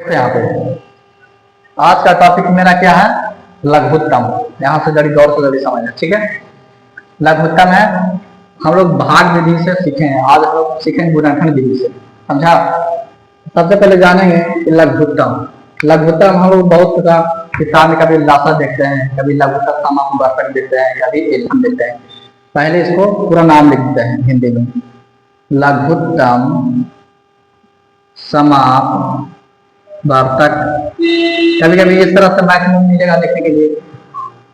देखो यहाँ पे आज का टॉपिक मेरा क्या है, लघुत्तम। यहाँ से जड़ी गौर से जड़ी समझना, ठीक है। लघुत्तम है, हम लोग भाग विधि से सीखे हैं, आज हम लोग सीखेंगे गुणनखंड विधि से, समझा। सबसे पहले जानेंगे कि लघुत्तम। लघुत्तम हम लोग बहुत का किताब में कभी लासा देखते हैं, कभी लघुत्तम समापन देखते हैं, कभी एल्फन देखते हैं। पहले इसको पूरा नाम लिखते हैं हिंदी में, लघुत्तम समाप वार्तक। कभी कभी इस तरह से मैक्सिमम मिलेगा देखने के लिए,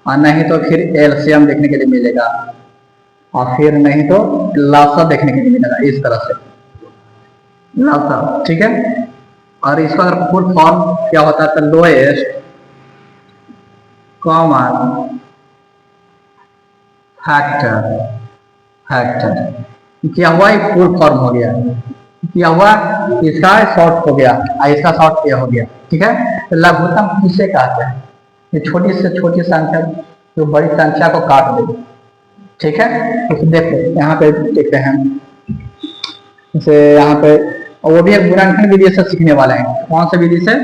और नहीं तो फिर एलसीएम देखने के लिए मिलेगा, और फिर नहीं तो लासा देखने के लिए मिलेगा, इस तरह से लासा, ठीक है। और इसका अगर फुल फॉर्म क्या होता है तो लोएस्ट कॉमन फैक्टर क्या हुआ, फुल फॉर्म हो गया, क्या हुआ, इसका शॉर्ट हो गया और इसका शॉर्ट ये हो गया, ठीक है। तो लघुत्तम किसे कहते हैं, ये छोटी से छोटी संख्या जो बड़ी संख्या को काट दे, ठीक है। तो देखो यहाँ पे देखते हैं, जैसे यहाँ पे, और वो भी एक गुणनखंड विधि से सीखने वाले हैं। कौन सा विधि से,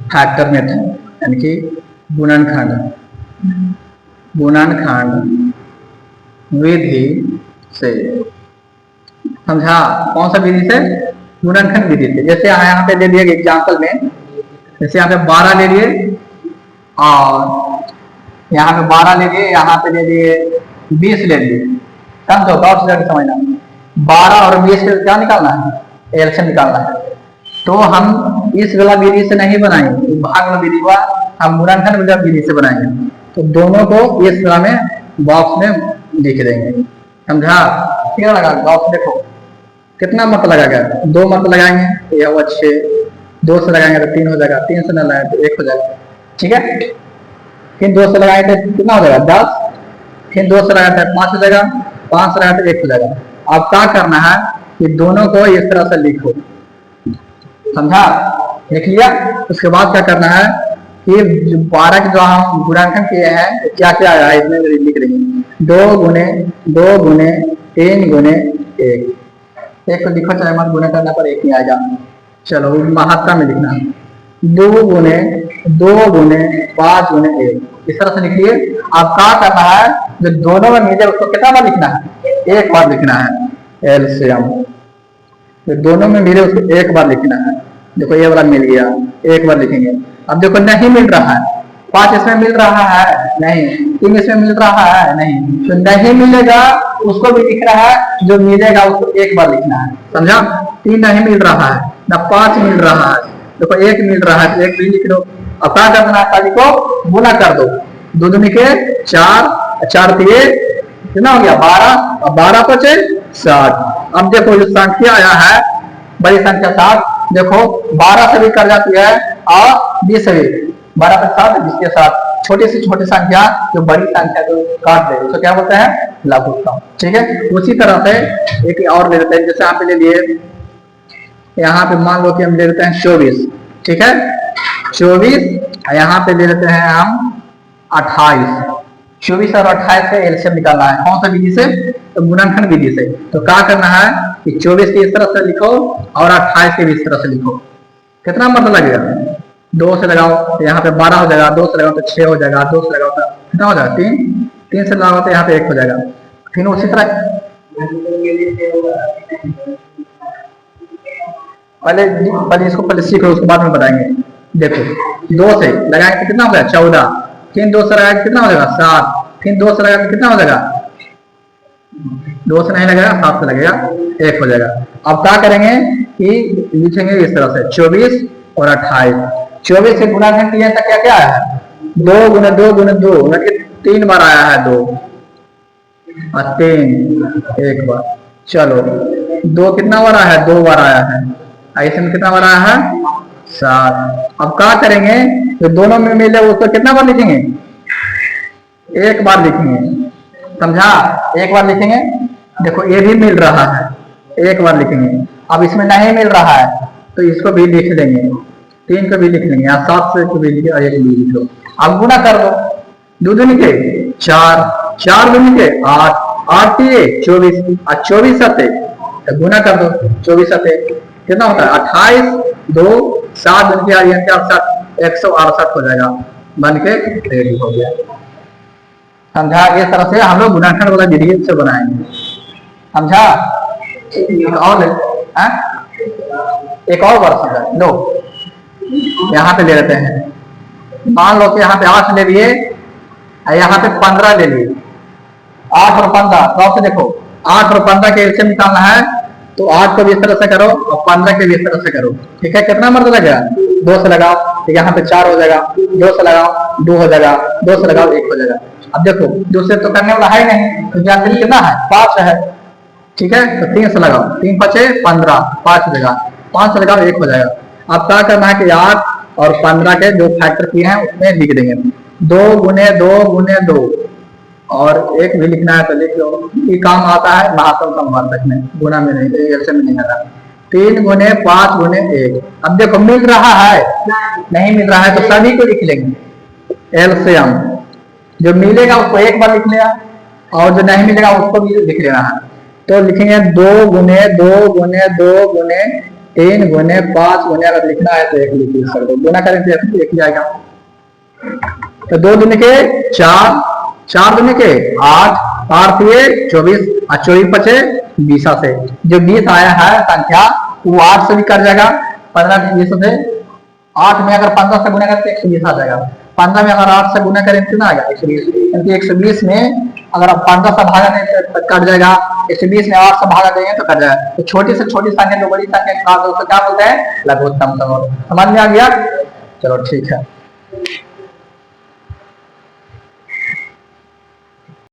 फैक्टर मेथड, यानी कि गुणनखंड विधि से, समझा। कौन सा विधि से, गुणनखंड विधि से। जैसे यहाँ पे दे दिए एग्जाम्पल में, जैसे यहाँ पे 12 ले लिए और यहाँ पे 12 ले लिए, यहाँ पे दे दिए 20 ले लिए, तब तो गौर से समझना, 12 और 20 पे क्या निकालना है, एलसीएम निकालना है। तो हम इस वाला विधि से नहीं बनाएंगे, भाग वाला विधि हुआ, हम गुणनखंड विधि से बनाएंगे। तो दोनों को इस तरह में बॉक्स में लिख देंगे, समझा। क्या लगा बॉक्स, देखो कितना मत लगाएगा, 2 मत लगाएंगे तो यह हुआ 6, 2 से लगाएंगे तो 3 हो जाएगा, 3 से न लगाए तो 1 हो जाएगा, ठीक है। फिर 2 से लगाए तो कितना हो जाएगा 10, फिर 2 से लगाए तो 5 हो जाएगा, 5 से लगाए तो 1 हो जाएगा। अब क्या करना है कि दोनों को इस तरह से लिखो, समझा, लिख लिया। उसके बाद क्या करना है कि 12 के जो हम गुणनखंड किए हैं क्या क्या आया है इसमें लिख देंगे, 2 गुने 3 गुने 1 को लिखो, चाहे मत गुना करना पर 1 ही आएगा। चलो मात्रा में लिखना, 2 गुने 5 गुने 1, इस तरह से लिखिए। अब क्या करना है, जो दोनों में मिले उसको कितना बार लिखना है, 1 बार लिखना है, एलसीएम। जो दोनों में मिले उसको 1 बार लिखना है। देखो ये वाला मिल गया, 1 बार लिखेंगे। अब देखो नहीं मिल रहा है, 5 इसमें मिल रहा है नहीं, 3 इसमें मिल रहा है नहीं, तो नहीं मिलेगा उसको भी लिख रहा है, जो मिलेगा उसको 1 बार लिखना है, समझा। 3 नहीं मिल रहा है ना, 5 मिल रहा है, देखो 1 मिल रहा है तो 1 भी लिख दो। अब क्या करना है, ताली को गुना कर दो, 2 दूनी के 4, 4 दिए कितना हो गया 12, और 12 पचे 60। अब देखो जो संख्या आया है बड़ी संख्या 7, देखो 12 से भी कर जाती है और 20 से भी, 12 पे 7, 20 के 7, छोटी से छोटी संख्या जो बड़ी संख्या को काट दे उसको क्या बोलते हैं, लघुत्तम, ठीक है। उसी तरह से एक और ले लेते हैं, जैसे यहाँ पे ले लिए, यहाँ पे मान लो कि हम ले लेते हैं 24, ठीक है, 24, यहाँ पे ले लेते हैं हम 28। 24 और 28 से एलसीएम निकालना है, कौन सा विधि से, तो गुणनखंड विधि से। तो क्या करना है कि 24 की इस तरह से लिखो और 28 के भी इस तरह से लिखो। कितना मतलब लगेगा, 2 से लगाओ तो यहाँ पे 12 हो जाएगा, 2 से लगाओ तो 6 हो जाएगा, 2 से लगाओ तो कितना हो जाएगा 3 से लगाओ तो यहाँ पे 1 हो जाएगा। फिर उसी तरह पहले इसको पहले सीखो, उसके बाद में बताएंगे। देखो 2 से लगाएंगे कितना हो गया 14, फिर 2 से लगाएंगे कितना हो जाएगा 7, फिर 2 से लगाएंगे कितना हो जाएगा, 2 से नहीं लगेगा 7 से लगेगा 1 हो जाएगा। अब क्या करेंगे कि लिखेंगे इस तरह से 24 और 28। 24 से गुणनखंड किया था, क्या क्या आया है, 2 गुने 2 गुने 2, 3 बार आया है 2 और 3 1 बार। चलो 2 कितना बार आया है, 2 बार आया है, ऐसे में कितना बार आया है 7। अब क्या करेंगे, तो दोनों में मिले उसको कितना बार लिखेंगे, 1 बार लिखेंगे, समझा, 1 बार लिखेंगे। देखो ये भी मिल रहा है, 1 बार लिखेंगे। अब इसमें नहीं मिल रहा है तो इसको भी लिख लेंगे, 3 को भी लिख लेंगे, या 7 से को भी लिखे और 1 भी लिख लो। अब गुना कर दो, 2 दूनी के 4, 4 दूनी के 8, 8 दिए 24, और 24 सते तो गुना कर दो, 24 सते कितना होता है 28 2 7 बन के 168 हो जाएगा, बन के रेडी हो गया। समझा? इस तरह से हम लोग गुणनखंड वाला विधि से बनाएंगे। समझा? एक और बार समझा लो, यहाँ पे ले लेते हैं। मान लो कि यहाँ पे 8 ले लिए, यहाँ पे 15 ले लिए। 8 और 15 तो से देखो, 8 और 15 के एलसीएम निकालना है, तो 8 को भी इस तरह से करो और 15 के भी इस तरह से करो। ठीक है, कितना मर्द लगा? 2 से लगाओ, तो यहाँ पे 4 हो जाएगा, 2 से लगाओ 2 हो जाएगा, 2 से लगाओ 1 हो जाएगा। अब देखो 2 से तो करने वाला है नहीं, तो यहाँ कितना है 5 है। ठीक है, तो 3 से लगाओ, 3 5 15, 5 हो जाएगा, 5 से लगाओ 1 हो जाएगा। अब क्या करना है कि 8 और 15 के जो फैक्टर किए हैं उसमें लिख देंगे 2 गुने 2 गुने 2, और 1 भी लिखना है तो लिख लो। ये काम आता है महात्म संवर्धक में, गुना में नहीं, एलसीएम में नहीं आता। 3 गुने 5 गुने 1। अब देखो मिल रहा है, नहीं मिल रहा है तो सभी को लिख लेंगे एलसीएम। जो मिलेगा उसको एक बार लिख लिया, और जो नहीं मिलेगा उसको भी लिख लेना है। तो लिखेंगे 2 गुने 2 गुने 2 गुने 3 गुने 5 गुने, अगर लिखना है तो 1 लिख सकते, गुना करें तो 1 जाएगा। तो 2 दुने के 4, 4 दुने के 8, 8 दिए 24, और 24 बचे 20 से। जो 20 आया है संख्या वो 8 से भी कर जाएगा, 15 20 से। 8 में अगर 15 से गुना करें तो 120 आ जाएगा। 15 में अगर 8 से गुना करें कितना आएगा 120, क्योंकि 120 में अगर आप 15 से भागा दें तो कट जाएगा, 120 में 8 से भागा देंगे तो कट जाएगा। तो छोटी से छोटी संख्या जो बड़ी संख्या उसको क्या बोलते हैं? लघुत्तम। समझ में आ गया? चलो ठीक है।